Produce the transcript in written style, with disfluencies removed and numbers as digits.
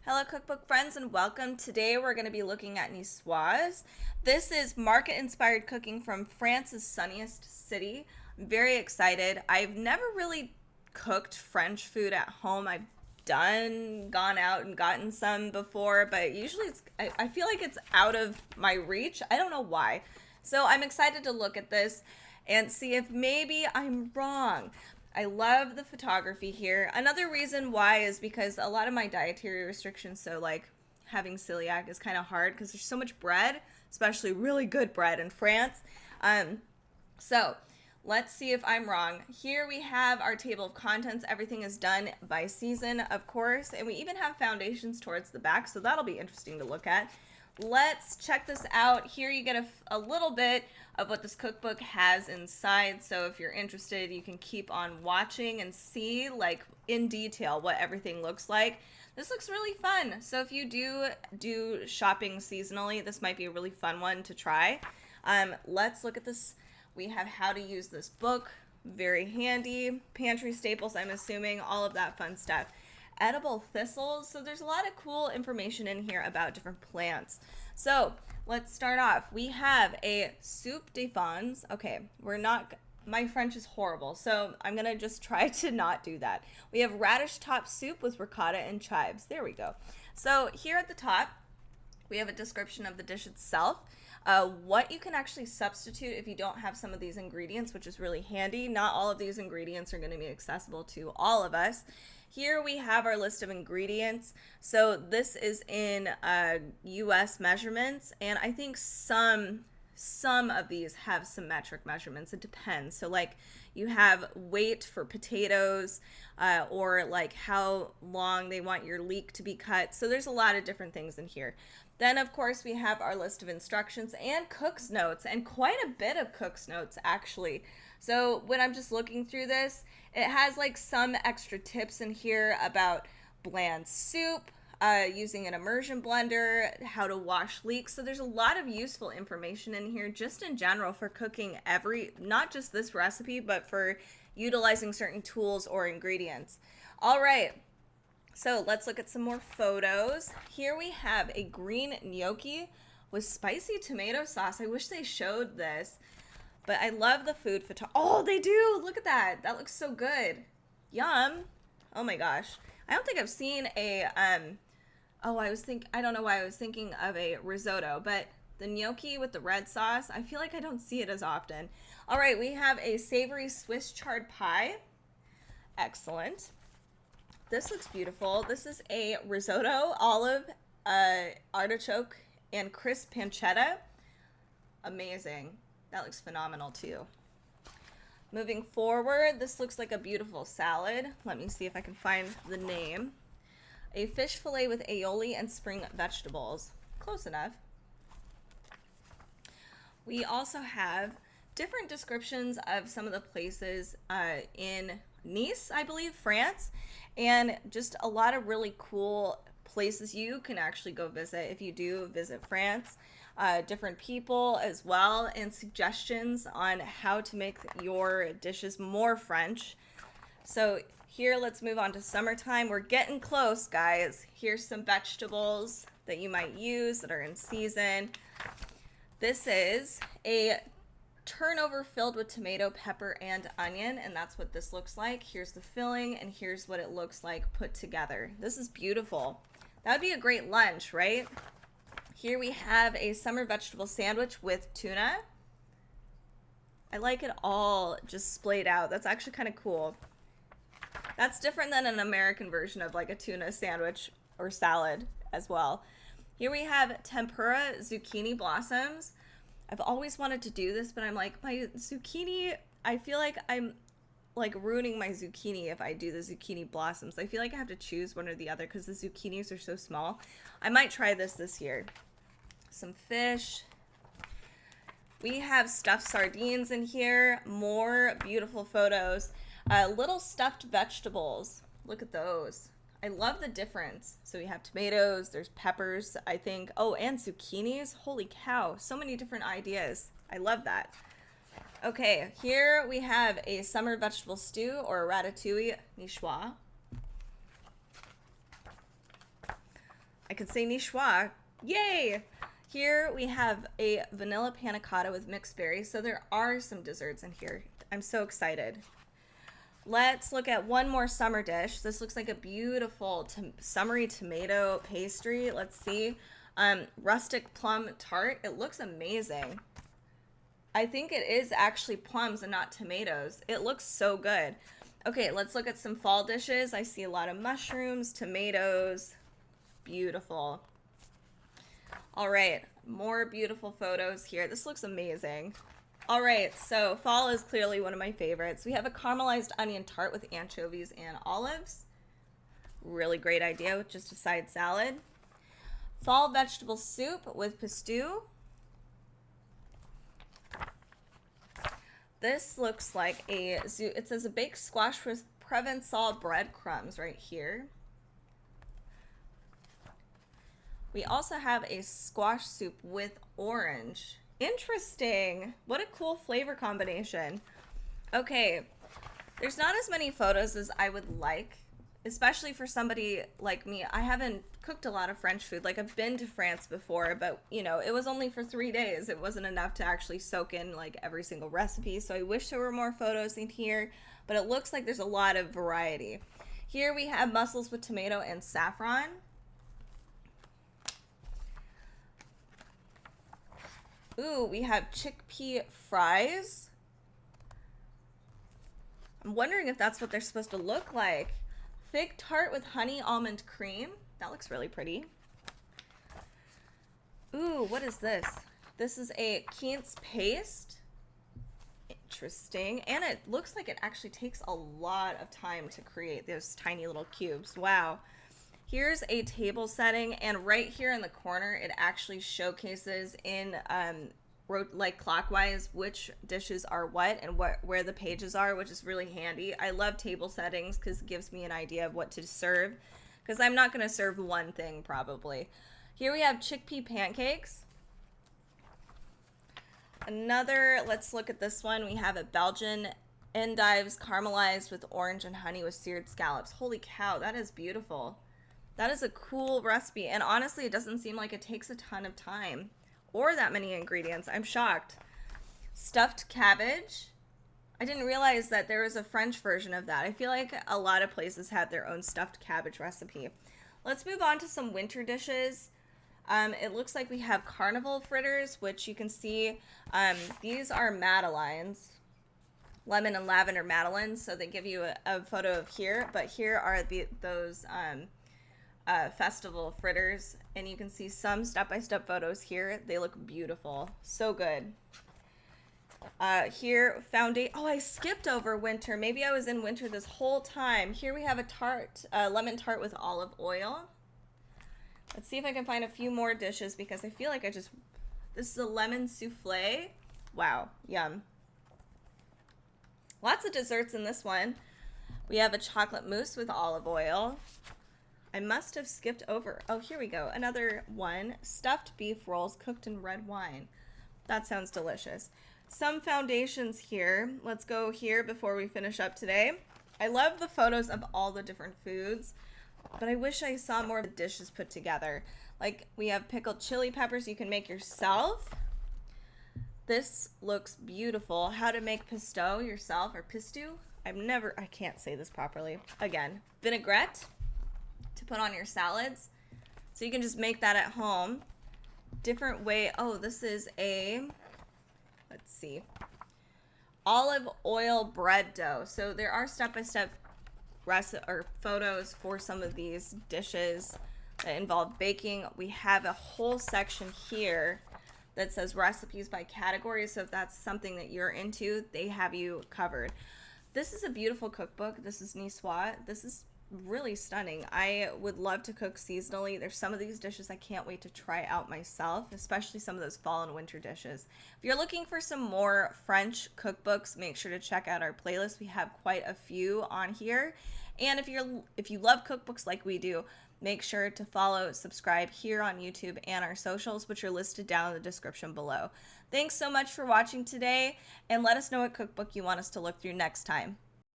Hello cookbook friends and welcome. Today we're going to be looking at Niçoise. This is market inspired cooking from France's sunniest city. I'm very excited. I've never really cooked French food at home. I've gone out and gotten some before, but usually I feel like it's out of my reach. I don't know why. So I'm excited to look at this and see if maybe I'm wrong. I love the photography here. Another reason why is because a lot of my dietary restrictions, so like having celiac is kind of hard because there's so much bread, especially really good bread in France. So let's see if I'm wrong. Here we have our table of contents. Everything is done by season, of course, and we even have foundations towards the back, so that'll be interesting to look at. Let's check this out. Here you get a little bit of what this cookbook has inside. So if you're interested, you can keep on watching and see like in detail what everything looks like. This looks really fun. So if you do shopping seasonally, this might be a really fun one to try. Let's look at this. We have how to use this book. Very handy. Pantry staples, I'm assuming, all of that fun stuff. Edible thistles. So there's a lot of cool information in here about different plants. So let's start off. We have a soup de fans. Okay, my French is horrible, so I'm gonna just try to not do that. We have radish top soup with ricotta and chives. There we go. So here at the top, we have a description of the dish itself. What you can actually substitute if you don't have some of these ingredients, which is really handy. Not all of these ingredients are going to be accessible to all of us. Here we have our list of ingredients. So this is in US measurements, and I think some of these have symmetric measurements. It depends. So like you have weight for potatoes, or like how long they want your leek to be cut. So there's a lot of different things in here. Then, of course, we have our list of instructions and cook's notes, and quite a bit of cook's notes, actually. So when I'm just looking through this, it has like some extra tips in here about bland soup, using an immersion blender, how to wash leeks. So there's a lot of useful information in here just in general for cooking not just this recipe, but for utilizing certain tools or ingredients. All right. So let's look at some more photos. Here we have a green gnocchi with spicy tomato sauce. I wish they showed this, but I love the food photo. Oh, they do. Look at that. That looks so good. Yum. Oh my gosh. I don't think I've seen a, I don't know why I was thinking of a risotto, but the gnocchi with the red sauce, I feel like I don't see it as often. All right, we have a savory Swiss chard pie. Excellent. This looks beautiful. This is a risotto, olive, artichoke, and crisp pancetta. Amazing. That looks phenomenal too. Moving forward, this looks like a beautiful salad. Let me see if I can find the name. A fish fillet with aioli and spring vegetables. Close enough. We also have different descriptions of some of the places in Nice, I believe, France, and just a lot of really cool places you can actually go visit if you do visit France. Different people as well, and suggestions on how to make your dishes more French. So here, let's move on to summertime. We're getting close, guys. Here's some vegetables that you might use that are in season. This is a turnover filled with tomato, pepper, and onion, and that's what this looks like. Here's the filling, and here's what it looks like put together. This is beautiful. That would be a great lunch, right? Here we have a summer vegetable sandwich with tuna. I like it all just splayed out. That's actually kind of cool. That's different than an American version of like a tuna sandwich or salad as well. Here we have tempura zucchini blossoms. I've always wanted to do this, but I'm like, my zucchini, I feel like I'm like ruining my zucchini if I do the zucchini blossoms. I feel like I have to choose one or the other because the zucchinis are so small. I might try this year. Some fish. We have stuffed sardines in here. More beautiful photos. Little stuffed vegetables. Look at those. I love the difference. So we have tomatoes, there's peppers, I think. Oh, and zucchinis. Holy cow. So many different ideas. I love that. Okay, here we have a summer vegetable stew or a ratatouille niçoise. I could say Niçoise. Yay! Here we have a vanilla panna cotta with mixed berries. So there are some desserts in here. I'm so excited. Let's look at one more summer dish. This looks like a beautiful summery tomato pastry. Let's see. Rustic plum tart. It looks amazing. I think it is actually plums and not tomatoes. It looks so good. Okay, let's look at some fall dishes. I see a lot of mushrooms, tomatoes. Beautiful. All right, more beautiful photos here. This looks amazing. All right, so fall is clearly one of my favorites. We have a caramelized onion tart with anchovies and olives. Really great idea with just a side salad. Fall vegetable soup with pesto. This looks like it says a baked squash with Provençal breadcrumbs right here. We also have a squash soup with orange. Interesting. What a cool flavor combination. Okay, there's not as many photos as I would like, especially for somebody like me. I haven't cooked a lot of French food. Like, I've been to France before, but you know, it was only for 3 days. It wasn't enough to actually soak in like every single recipe. So I wish there were more photos in here, but it looks like there's a lot of variety. Here we have mussels with tomato and saffron. Ooh, we have chickpea fries. I'm wondering if that's what they're supposed to look like. Fig tart with honey almond cream. That looks really pretty. Ooh, what is this? This is a quince paste. Interesting. And it looks like it actually takes a lot of time to create those tiny little cubes. Wow. Here's a table setting, and right here in the corner, it actually showcases in like clockwise which dishes are what and where the pages are, which is really handy. I love table settings because it gives me an idea of what to serve, because I'm not going to serve one thing probably. Here we have chickpea pancakes. Let's look at this one. We have a Belgian endives caramelized with orange and honey with seared scallops. Holy cow, that is beautiful. That is a cool recipe, and honestly, it doesn't seem like it takes a ton of time or that many ingredients. I'm shocked. Stuffed cabbage. I didn't realize that there was a French version of that. I feel like a lot of places have their own stuffed cabbage recipe. Let's move on to some winter dishes. It looks like we have carnival fritters, which you can see. These are madeleines. Lemon and lavender madeleines. So they give you a photo of here, but here are those festival fritters, and you can see some step-by-step photos here. They look beautiful. So good. Here, oh, I skipped over winter. Maybe I was in winter this whole time. Here we have a lemon tart with olive oil. Let's see if I can find a few more dishes, because I feel like this is a lemon souffle. Wow, yum. Lots of desserts in this one. We have a chocolate mousse with olive oil. I must have skipped over. Oh, here we go. Another one. Stuffed beef rolls cooked in red wine. That sounds delicious. Some foundations here. Let's go here before we finish up today. I love the photos of all the different foods, but I wish I saw more of the dishes put together. Like, we have pickled chili peppers you can make yourself. This looks beautiful. How to make pesto yourself, or pesto. I can't say this properly. Again, vinaigrette to put on your salads. So you can just make that at home. Different way. Oh, this is let's see, olive oil bread dough. So there are step-by-step photos for some of these dishes that involve baking. We have a whole section here that says recipes by category. So if that's something that you're into, they have you covered. This is a beautiful cookbook. This is Niçoise. This is really stunning. I would love to cook seasonally. There's some of these dishes I can't wait to try out myself, especially some of those fall and winter dishes. If you're looking for some more French cookbooks, make sure to check out our playlist. We have quite a few on here. And if you love cookbooks like we do, make sure to follow, subscribe here on YouTube and our socials, which are listed down in the description below. Thanks so much for watching today, and let us know what cookbook you want us to look through next time.